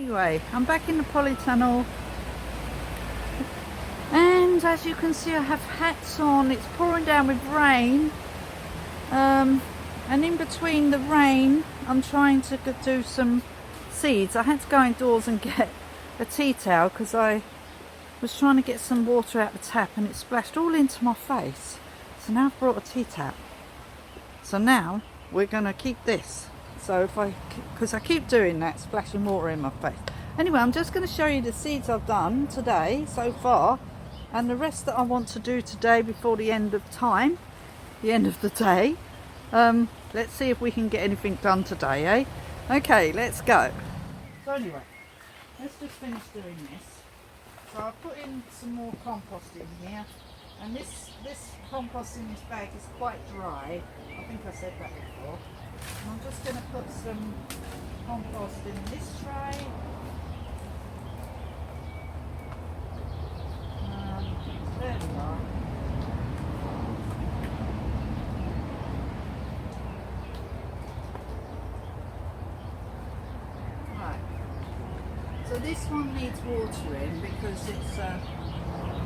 Anyway, I'm back in the polytunnel, and as you can see I have hats on. It's pouring down with rain, and in between the rain I'm trying to do some seeds. I had to go indoors and get a tea towel because I was trying to get some water out the tap and it splashed all into my face. So now I've brought a tea towel. So now we're going to keep this. So because I keep doing that, splashing water in my face. Anyway, I'm just going to show you the seeds I've done today so far, and the rest that I want to do today before the end of time, the end of the day. Let's see if we can get anything done today, eh? Okay, let's go. So anyway, let's just finish doing this. So I've put in some more compost in here, and this compost in this bag is quite dry. I think I said that before. And I'm just going to put some compost in this tray. There we are. Right. So this one needs watering because it's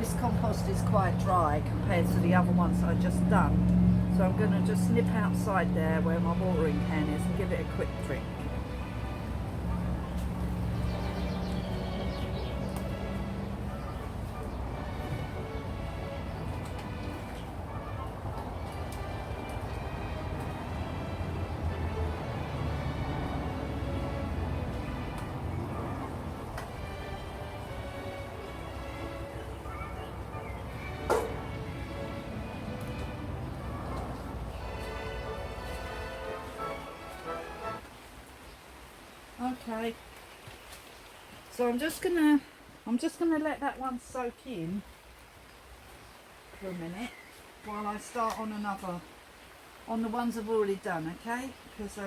this compost is quite dry compared to the other ones that I've just done. So I'm going to just nip outside there where my watering can is and give it a quick drink. Okay, so I'm just gonna let that one soak in for a minute while I start on the ones I've already done, okay? Because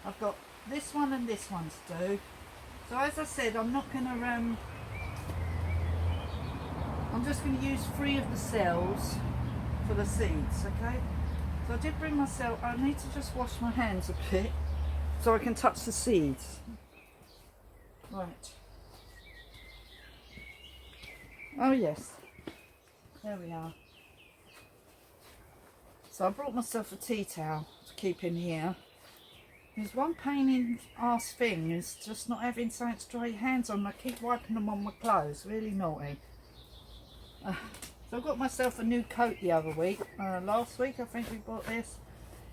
I've got this one and this one to do. So as I said, I'm not gonna I'm just gonna use 3 of the cells for the seeds, okay? So I did bring myself. I need to just wash my hands a bit so I can touch the seeds. Right. Oh yes. There we are. So I brought myself a tea towel to keep in here. There's one pain in the arse thing is just not having something to dry your hands on. I keep wiping them on my clothes. Really naughty. So I got myself a new coat the other week. Last week I think we bought this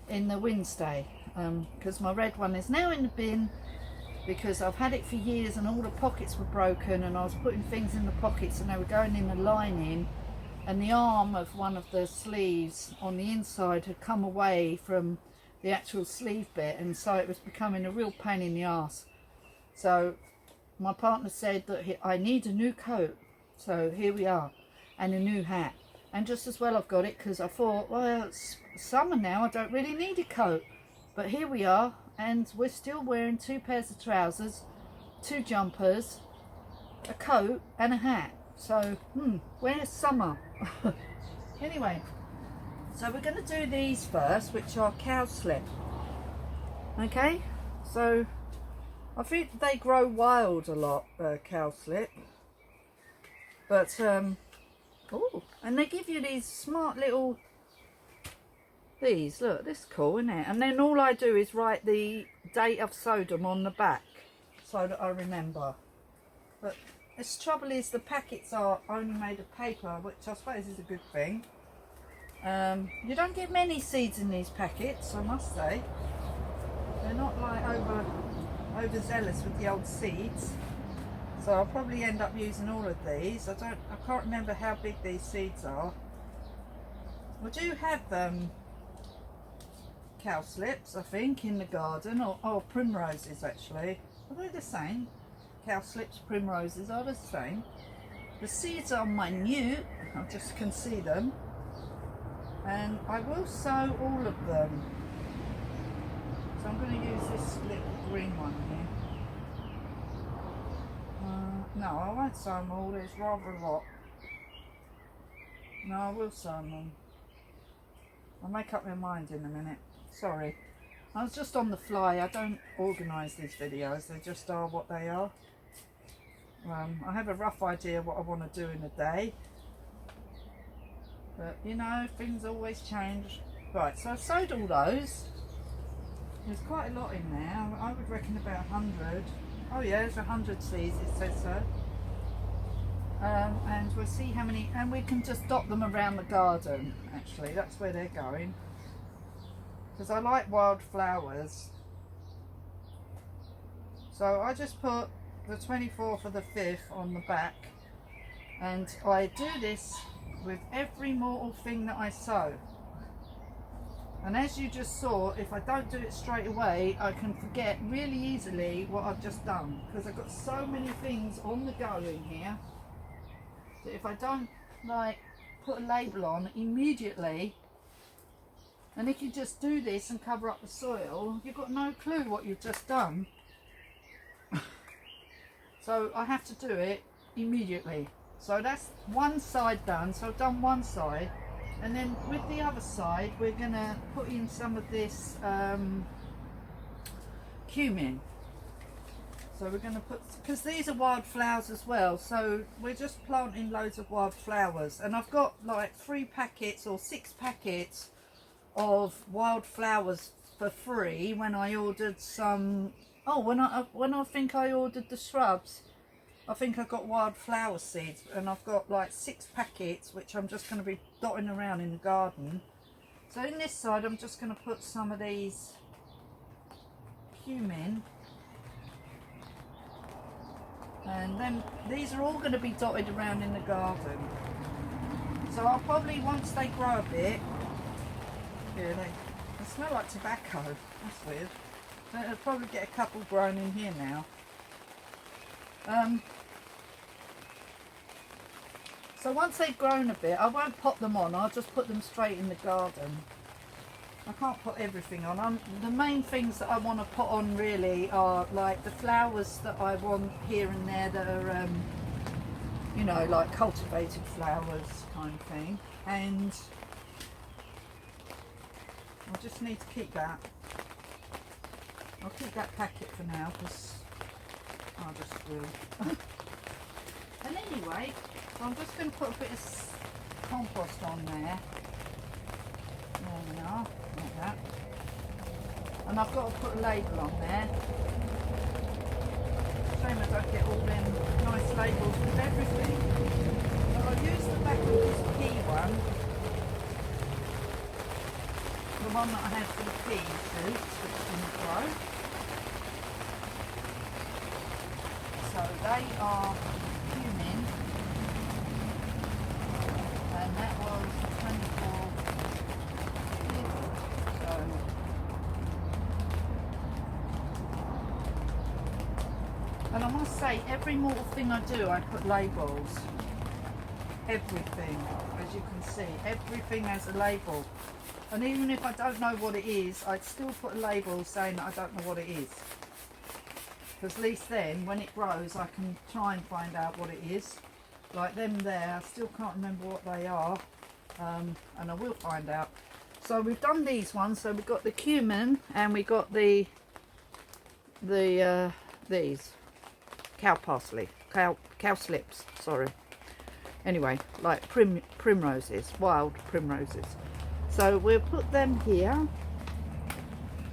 in the Wednesday. Because my red one is now in the bin because I've had it for years and all the pockets were broken and I was putting things in the pockets and they were going in the lining, and the arm of one of the sleeves on the inside had come away from the actual sleeve bit, and so it was becoming a real pain in the arse. So my partner said that I need a new coat, so here we are, and a new hat. And just as well I've got it because I thought, well, it's summer now, I don't really need a coat. But here we are, and we're still wearing 2 pairs of trousers, 2 jumpers, a coat and a hat. So, where's summer? Anyway, so we're going to do these first, which are cowslip. Okay, so I think they grow wild a lot, cowslip. But, and they give you these smart little... These, look, this is cool, isn't it? And then all I do is write the date I've sowed them on the back so that I remember. But the trouble is the packets are only made of paper, which I suppose is a good thing. You don't get many seeds in these packets, I must say. They're not like overzealous with the old seeds. So I'll probably end up using all of these. I can't remember how big these seeds are. We do have cowslips, I think, in the garden, or primroses actually. Are they the same? Cowslips, primroses are the same. The seeds are minute, I just can see them, and I will sow all of them. So I'm going to use this little green one here. No, I won't sow them all, it's rather a lot. No, I will sow them all. I'll make up my mind in a minute. Sorry, I was just on the fly. I don't organise these videos, they just are what they are. I have a rough idea what I want to do in a day, but you know, things always change. Right, so I've sowed all those. There's quite a lot in there. I would reckon about 100. Oh yeah, there's 100 seeds, it says so. And we'll see how many, and we can just dot them around the garden. Actually, that's where they're going, because I like wild flowers. So I just put the 24th of the 5th on the back, and I do this with every mortal thing that I sow. And as you just saw, if I don't do it straight away, I can forget really easily what I've just done, because I've got so many things on the go in here that if I don't like put a label on immediately, and if you just do this and cover up the soil, you've got no clue what you've just done. So I have to do it immediately. So that's one side done. So I've done one side, and then with the other side we're gonna put in some of this cumin. So we're going to put, because these are wild flowers as well, so we're just planting loads of wild flowers. And I've got like 3 packets or 6 packets of wild flowers for free when I ordered some. Oh, when I think I ordered the shrubs, I think I got wild flower seeds, and I've got like 6 packets which I'm just going to be dotting around in the garden. So in this side I'm just going to put some of these cumin. And then these are all going to be dotted around in the garden. So I'll probably, once they grow a bit, yeah, they smell like tobacco. That's weird. So I'll probably get a couple grown in here now. So once they've grown a bit, I won't pop them on. I'll just put them straight in the garden. I can't put everything on. The main things that I want to put on really are like the flowers that I want here and there that are, you know, like cultivated flowers kind of thing. And I just need to keep that. I'll keep that packet for now because I just will. And anyway, so I'm just going to put a bit of compost on there. There we are, like that. And I've got to put a label on there. Shame I don't get all them nice labels with everything. So I'll use the back of this pea one. The one that I had for the pea shoots, which didn't grow. So they are cumin. And that was 24. And I must say, every mortal thing I do, I put labels. Everything, as you can see, everything has a label. And even if I don't know what it is, I'd still put a label saying that I don't know what it is. Because at least then, when it grows, I can try and find out what it is. Like them there, I still can't remember what they are, and I will find out. So we've done these ones. So we've got the cumin, and we got these cow parsley, cow slips, sorry. Anyway, like primroses, wild primroses. So we'll put them here.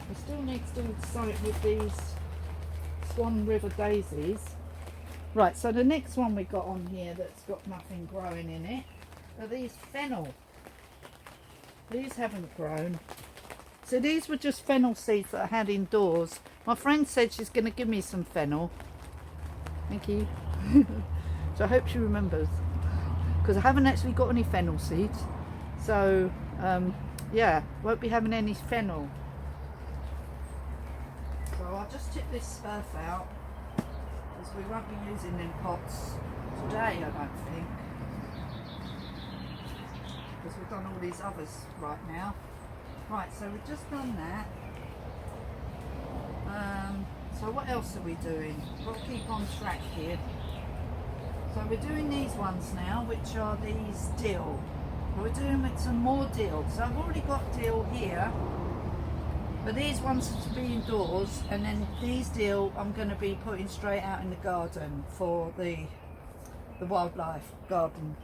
We still need to do something with these Swan River daisies. Right, so the next one we got on here that's got nothing growing in it are these fennel. These haven't grown. So these were just fennel seeds that I had indoors. My friend said she's going to give me some fennel. Thank you. So I hope she remembers, because I haven't actually got any fennel seeds. So yeah, won't be having any fennel. So I'll just tip this earth out, because we won't be using them pots today, I don't think, because we've done all these others right now. Right, so we've just done that. So what else are we doing? Got to keep on track here. So we're doing these ones now, which are these dill. We're doing with some more dill. So I've already got dill here. But these ones are to be indoors, and then these deal I'm going to be putting straight out in the garden for the wildlife garden.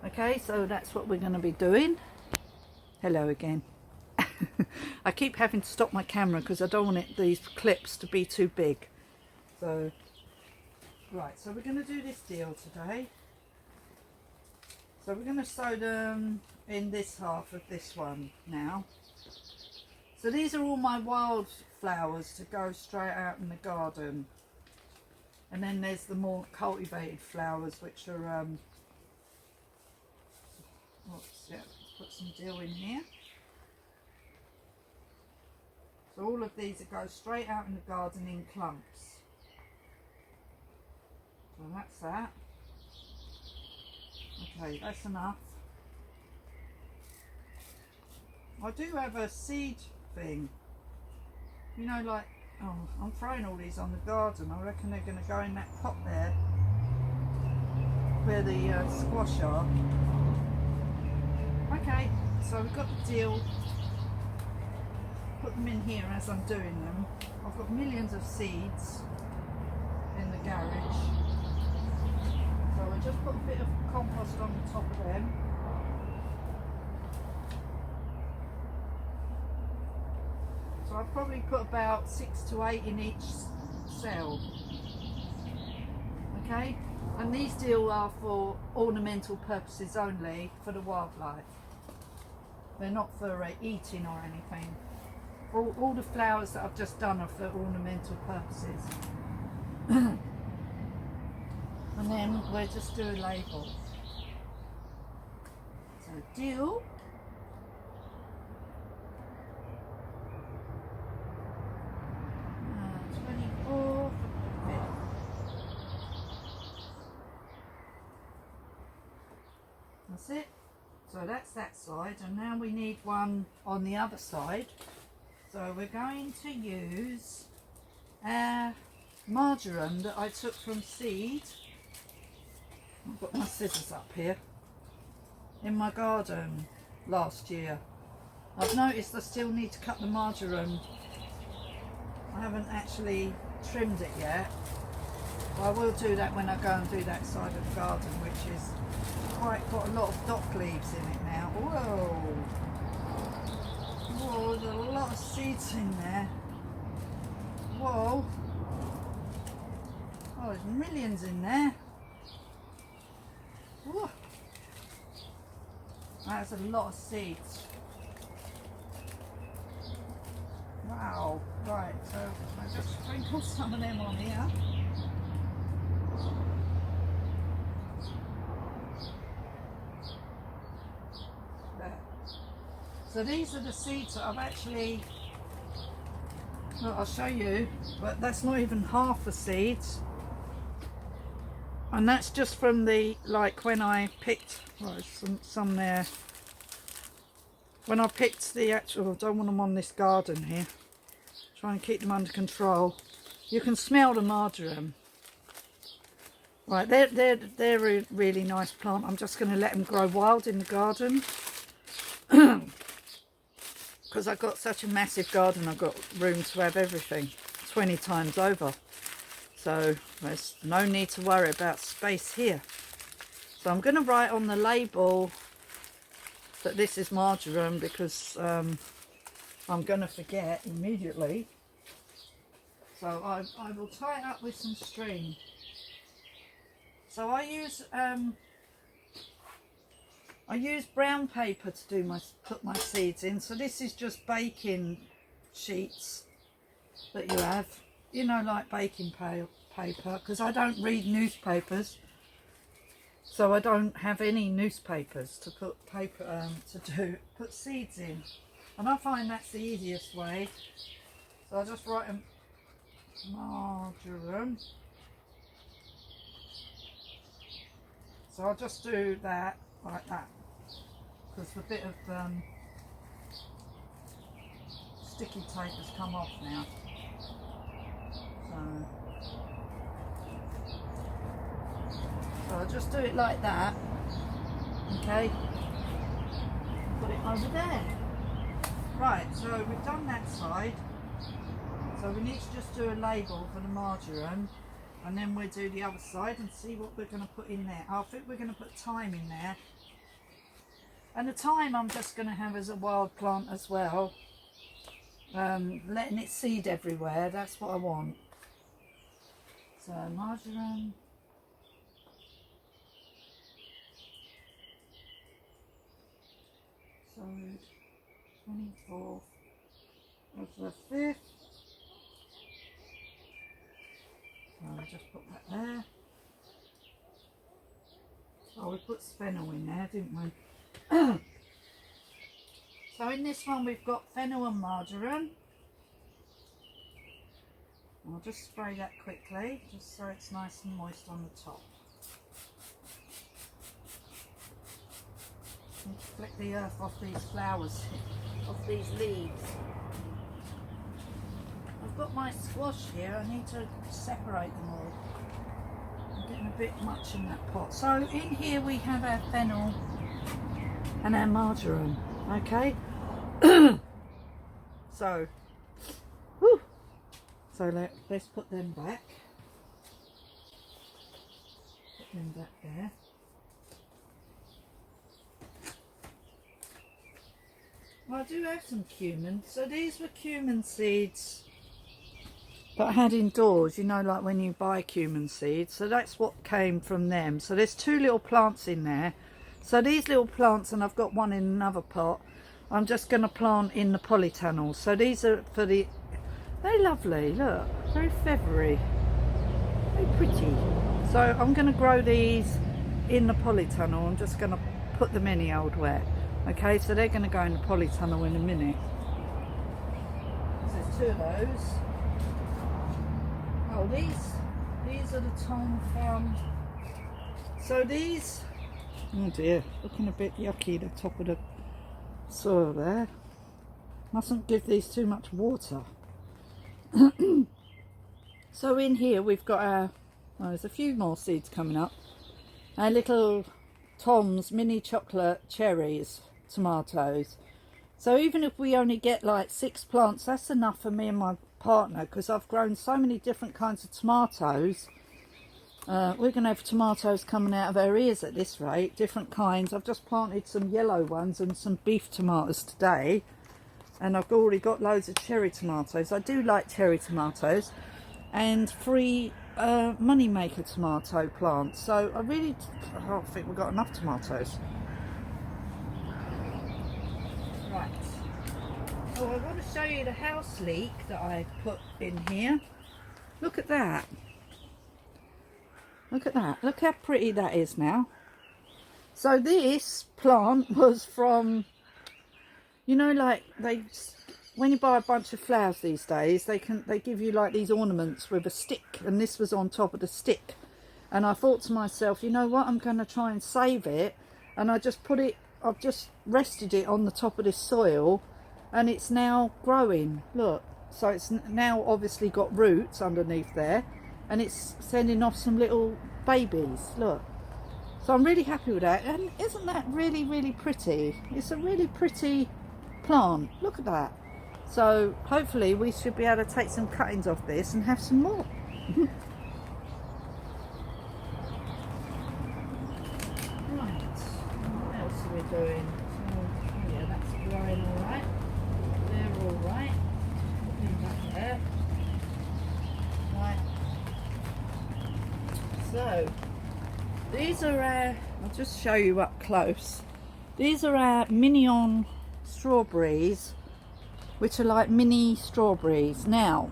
Okay, so that's what we're going to be doing. Hello again. I keep having to stop my camera because I don't want these clips to be too big. So, right, so we're going to do this deal today. So we're going to sow them in this half of this one now. So these are all my wild flowers to go straight out in the garden. And then there's the more cultivated flowers, which are, oops, yeah, put some dill in here. So all of these go straight out in the garden in clumps. So that's that. Okay, that's enough. I do have a seed thing. You know, like, oh, I'm throwing all these on the garden. I reckon they're going to go in that pot there where the squash are. Okay, so we've got the dill. Put them in here as I'm doing them. I've got millions of seeds in the garage. So I just put a bit of compost on the top of them. So I've probably put about 6 to 8 in each cell. Okay, and these dill are for ornamental purposes only, for the wildlife. They're not for eating or anything. All the flowers that I've just done are for ornamental purposes. And then we'll just do a label. So dill. 24. That's it. So that's that side, and now we need one on the other side. So we're going to use marjoram that I took from seed. I've got my scissors up here. In my garden last year. I've noticed I still need to cut the marjoram. I haven't actually trimmed it yet. I will do that when I go and do that side of the garden, which is quite got a lot of dock leaves in it now. Whoa! Whoa, there's a lot of seeds in there. Whoa! Oh, there's millions in there. Whoa. That's a lot of seeds. Wow. Right, so I just sprinkle some of them on here. There. So these are the seeds that I've actually, well, I'll show you, but that's not even half the seeds. And that's just from the, like when I picked, well, some there. When I picked the actual, I don't want them on this garden here. Try and keep them under control. You can smell the marjoram. Right, they're a really nice plant. I'm just going to let them grow wild in the garden. Because I've got such a massive garden, I've got room to have everything 20 times over. So there's no need to worry about space here. So I'm going to write on the label that this is marjoram, because I'm going to forget immediately. So I will tie it up with some string. So I use brown paper to do put my seeds in. So this is just baking sheets that you have, you know, like baking paper, because I don't read newspapers. So I don't have any newspapers to put paper put seeds in, and I find that's the easiest way. So I just write marjoram. So I'll just do that like that, because the bit of sticky tape has come off now. So I'll just do it like that, okay, put it over there. Right, so we've done that side. So we need to just do a label for the marjoram, and then we'll do the other side and see what we're going to put in there. I think we're going to put thyme in there. And the thyme I'm just going to have as a wild plant as well. Letting it seed everywhere, that's what I want. So marjoram. So 24th of the 5th. So I'll just put that there. Oh, we put fennel in there, didn't we? So in this one we've got fennel and marjoram. I'll just spray that quickly, just so it's nice and moist on the top. Need to flick the earth off these flowers, off these leaves. I've got my squash here, I need to separate them all. I'm getting a bit much in that pot. So in here we have our fennel and our marjoram, okay? So, whew. So let's put them back. Put them back there. Well, I do have some cumin. So these were cumin seeds that I had indoors, you know, like when you buy cumin seeds. So that's what came from them. So there's two little plants in there. So these little plants, and I've got one in another pot, I'm just going to plant in the polytunnel. So these are for the, they're lovely, look, very feathery, very pretty. So I'm going to grow these in the polytunnel. I'm just going to put them any old where. Okay, so they're going to go in the polytunnel in a minute. So there's two of those. Oh, these are the Tom from. So these, oh dear, looking a bit yucky, the top of the soil there. Mustn't give these too much water. So in here we've got our, well, there's a few more seeds coming up. Our little Tom's mini chocolate cherries, tomatoes. So even if we only get like 6 plants, that's enough for me and my partner, because I've grown so many different kinds of tomatoes. We're going to have tomatoes coming out of our ears at this rate, different kinds. I've just planted some yellow ones and some beef tomatoes today, and I've already got loads of cherry tomatoes. I do like cherry tomatoes, and 3 money maker tomato plants. So I don't think we've got enough tomatoes. Right. Oh, I want to show you the house leek that I put in here. Look at that. Look at that. Look how pretty that is now. So this plant was from, you know, like when you buy a bunch of flowers these days, they give you like these ornaments with a stick, and this was on top of the stick. And I thought to myself, you know what, I'm going to try and save it, and I've just rested it on the top of this soil, and it's now growing. Look, so it's now obviously got roots underneath there, and it's sending off some little babies. Look, so I'm really happy with that. And isn't that really, really pretty? It's a really pretty plant. Look at that. So hopefully we should be able to take some cuttings off this and have some more. Right, what else are we doing? So yeah, that's growing all right. They're all right. Put them back there. Right. So these are our, I'll just show you up close. These are our mignon strawberries, which are like mini strawberries. Now,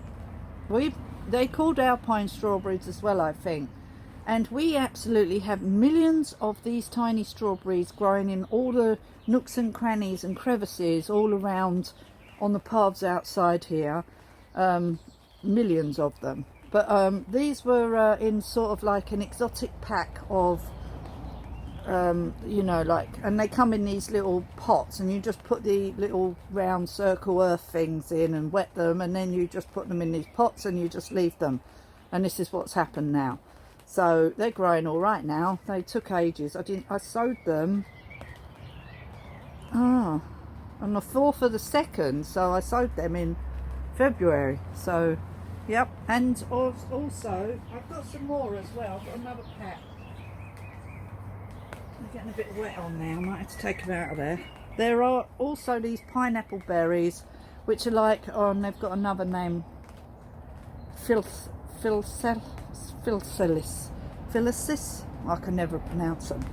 they called alpine strawberries as well, I think. And we absolutely have millions of these tiny strawberries growing in all the nooks and crannies and crevices all around on the paths outside here. Millions of them. But these were in sort of like an exotic pack of, you know, like, and they come in these little pots, and you just put the little round circle earth things in and wet them, and then you just put them in these pots and you just leave them. And this is what's happened now. So they're growing all right now. They took ages. I sowed them on the 4th of the 2nd, so I sowed them in February. So yep, and also I've got some more as well. I've got another pack. They're getting a bit wet on now. I might have to take them out of there. There are also these pineapple berries, which are like, they've got another name, Phyllis. I can never pronounce them.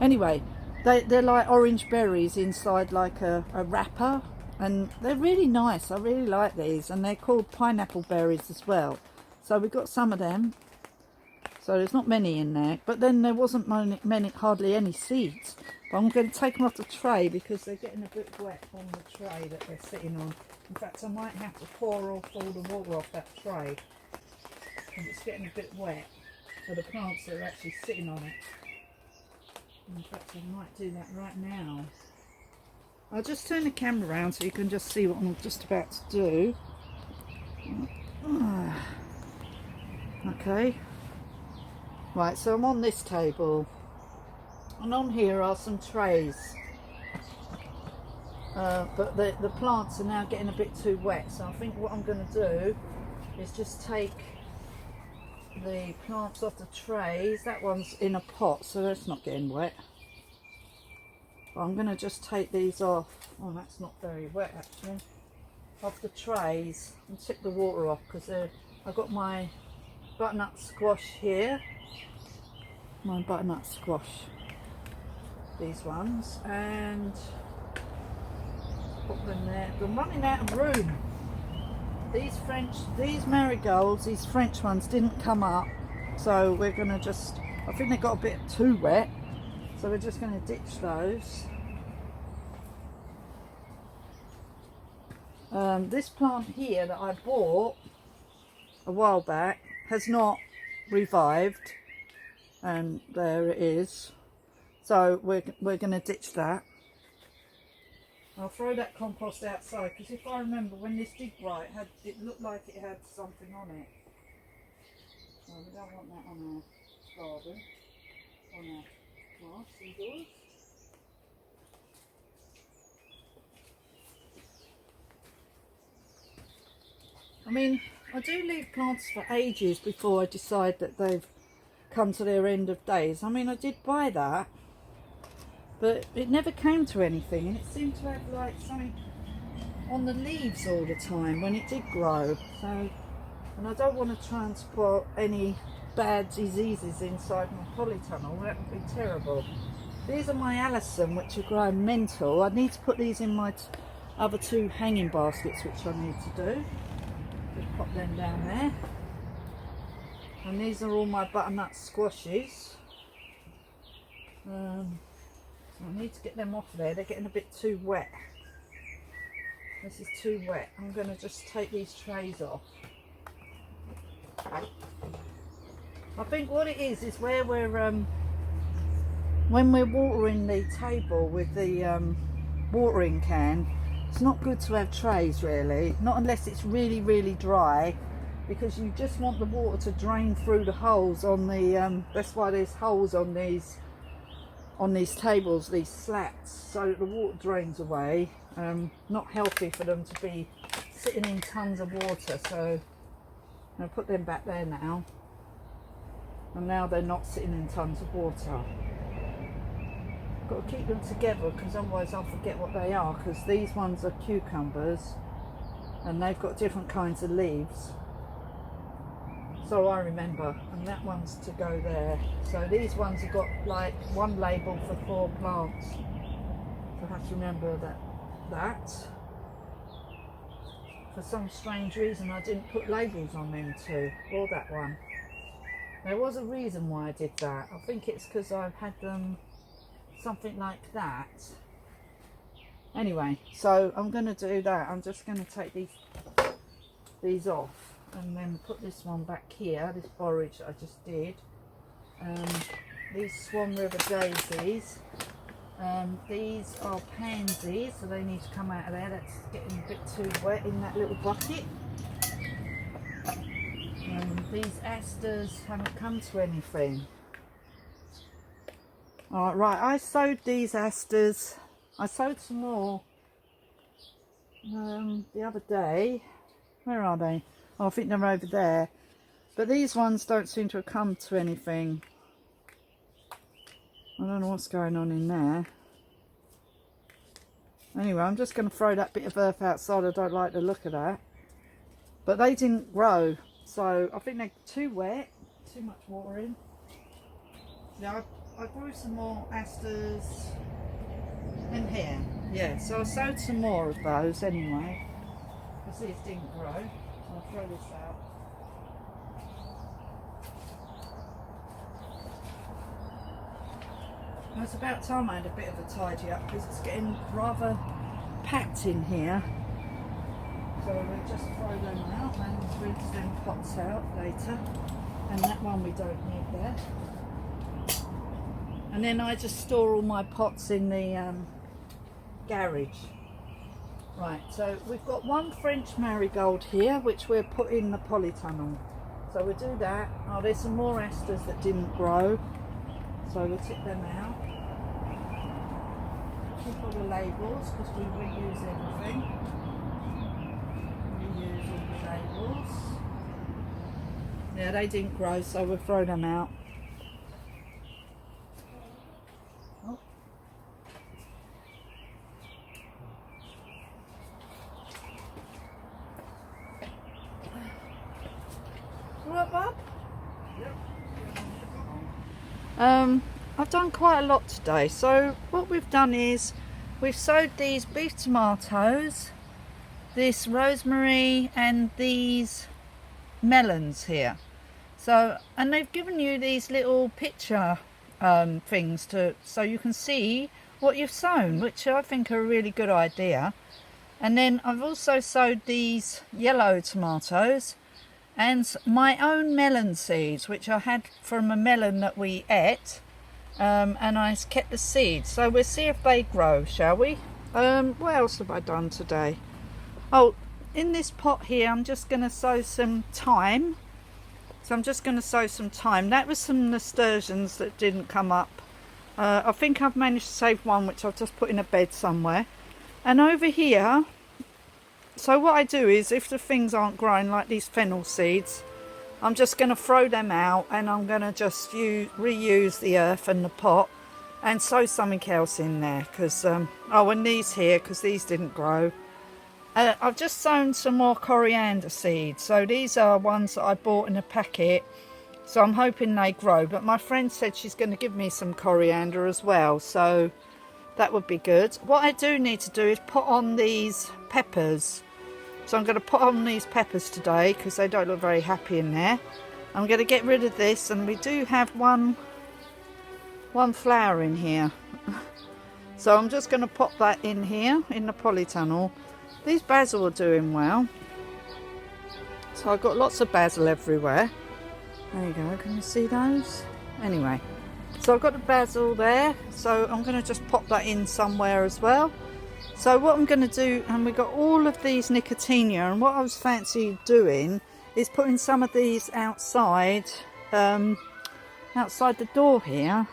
Anyway, they're like orange berries inside like a wrapper, and they're really nice. I really like these, and they're called pineapple berries as well. So we got some of them. So there's not many in there, but then there wasn't hardly any seeds. But I'm going to take them off the tray because they're getting a bit wet on the tray that they're sitting on. In fact, I might have to pour off all the water off that tray because it's getting a bit wet for the plants that are actually sitting on it. In fact, I might do that right now. I'll just turn the camera around so you can just see what I'm just about to do. Okay. Right, so I'm on this table, and on here are some trays, but the plants are now getting a bit too wet, so I think what I'm going to do is just take the plants off the trays. That one's in a pot, so that's not getting wet. But I'm going to just take these off. Oh, that's not very wet actually. Off the trays and tip the water off, because I've got my butternut squash here. My butternut squash, these ones, and put them there. I'm running out of room. These marigolds, these French ones didn't come up, so we're going to just, I think they got a bit too wet, so we're just going to ditch those. This plant here that I bought a while back has not revived, and there it is, so we're going to ditch that. I'll throw that compost outside, because if I remember when this did grow, it looked like it had something on it, so we don't want that on our garden, on our grass indoors. I mean, I do leave plants for ages before I decide that they've come to their end of days. I mean, I did buy that, but it never came to anything, and it seemed to have like something on the leaves all the time when it did grow. So, and I don't want to transport any bad diseases inside my polytunnel. That would be terrible. These are my Alison, which are growing mental. I need to put these in my other two hanging baskets, which I need to do. Just pop them down there. And these are all my butternut squashes. So I need to get them off there. They're getting a bit too wet. This is too wet. I'm going to just take these trays off. I think what it is where we're when we're watering the table with the watering can, it's not good to have trays really, not unless it's really, really dry, because you just want the water to drain through the holes on the that's why there's holes on these tables, these slats, so that the water drains away. Not healthy for them to be sitting in tons of water, so I'll put them back there now, and now they're not sitting in tons of water. Got to keep them together, because otherwise I'll forget what they are, because these ones are cucumbers and they've got different kinds of leaves, so I remember, and that one's to go there. So these ones have got like one label for 4 plants, so I have to remember that. For some strange reason I didn't put labels on them two, or that one. There was a reason why I did that. I think it's because I've had them something like that. Anyway, so I'm going to do that. I'm just going to take these off and then put this one back here, this borage that I just did. These Swan River daisies. These are pansies, so they need to come out of there. That's getting a bit too wet in that little bucket. These asters haven't come to anything. Right, I sowed these asters. I sowed some more the other day, Where are they? Oh, I think they're over there. But these ones don't seem to have come to anything. I don't know what's going on in there. Anyway, I'm just going to throw that bit of earth outside. I don't like the look of that. But they didn't grow. So I think they're too wet. Too much water in. Yeah, I grew some more asters in here. Yeah, so I sowed some more of those anyway. Because these didn't grow. I'll throw this out. Well, it's about time I had a bit of a tidy up because it's getting rather packed in here. So we'll just throw them out and rinse them pots out later. And that one we don't need there. And then I just store all my pots in the garage. Right, so we've got one French marigold here which we'll put in the polytunnel. So we'll do that. Oh, there's some more asters that didn't grow. So we'll tip them out. Keep all the labels because we reuse everything. Reuse all the labels. Yeah, they didn't grow, so we'll throw them out. Oh. What, Bob? I've done quite a lot today. So what we've done is we've sowed these beef tomatoes, this rosemary and these melons here. So, and they've given you these little picture things so you can see what you've sown, which I think are a really good idea. And then I've also sowed these yellow tomatoes and my own melon seeds, which I had from a melon that we ate, and I kept the seeds. So we'll see if they grow, shall we? What else have I done today? Oh, in this pot here I'm just going to sow some thyme. So I'm just going to sow some thyme. That was some nasturtiums that didn't come up. I think I've managed to save one which I've just put in a bed somewhere. And over here, so what I do is if the things aren't growing, like these fennel seeds, I'm just going to throw them out and I'm going to just reuse the earth and the pot and sow something else in there. Because oh, and these here, because these didn't grow. I've just sown some more coriander seeds. So these are ones that I bought in a packet. So I'm hoping they grow. But my friend said she's going to give me some coriander as well. So that would be good. What I do need to do is put on these peppers. So I'm going to put on these peppers today because they don't look very happy in there. I'm going to get rid of this, and we do have one flower in here. So I'm just going to pop that in here in the polytunnel. These basil are doing well. So I've got lots of basil everywhere. There you go, can you see those? Anyway, so I've got the basil there. So I'm going to just pop that in somewhere as well. So what I'm going to do, and we've got all of these nicotiana, and what I was fancy doing is putting some of these outside, outside the door here,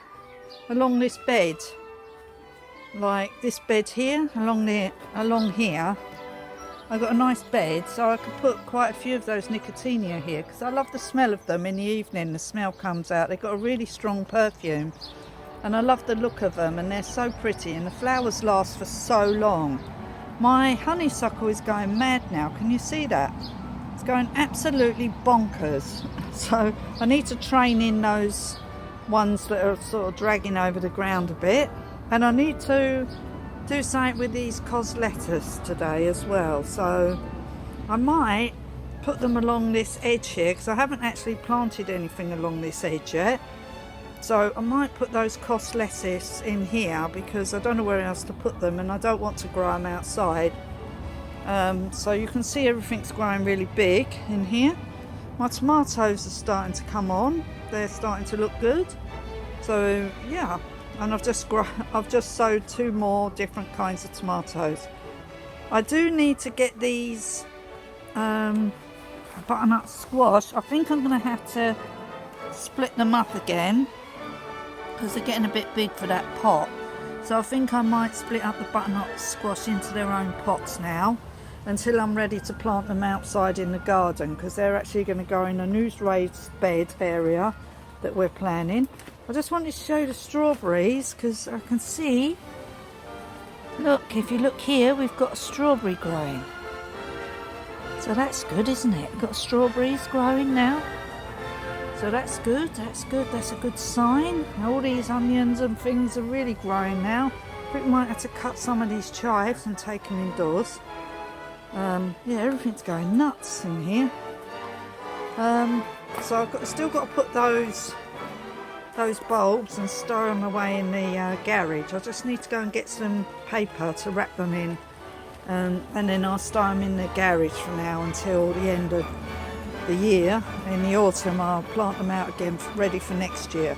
along this bed, like this bed here, along here. I've got a nice bed, so I could put quite a few of those nicotiana here, because I love the smell of them in the evening. The smell comes out. They've got a really strong perfume. And I love the look of them, and they're so pretty, and the flowers last for so long. My honeysuckle is going mad now. Can you see that? It's going absolutely bonkers. So I need to train in those ones that are sort of dragging over the ground a bit. And I need to do something with these cos lettuce today as well. So I might put them along this edge here, because I haven't actually planted anything along this edge yet. So I might put those cos lettuce in here because I don't know where else to put them, and I don't want to grow them outside. So you can see everything's growing really big in here. My tomatoes are starting to come on. They're starting to look good. So yeah, and I've just sowed 2 more different kinds of tomatoes. I do need to get these butternut squash. I think I'm going to have to split them up again, because they're getting a bit big for that pot. So I think I might split up the butternut squash into their own pots now. until I'm ready to plant them outside in the garden, because they're actually going to go in a new raised bed area that we're planning. I just wanted to show the strawberries because I can see, look, if you look here, we've got a strawberry growing. So that's good, isn't it? We've got strawberries growing now. So that's good, that's good, that's a good sign. All these onions and things are really growing now. I think we might have to cut some of these chives and take them indoors. Yeah, everything's going nuts in here. So still got to put those bulbs and stow them away in the garage. I just need to go and get some paper to wrap them in, and then I'll stow them in the garage from now until the end of the year. In the autumn I'll plant them out again ready for next year.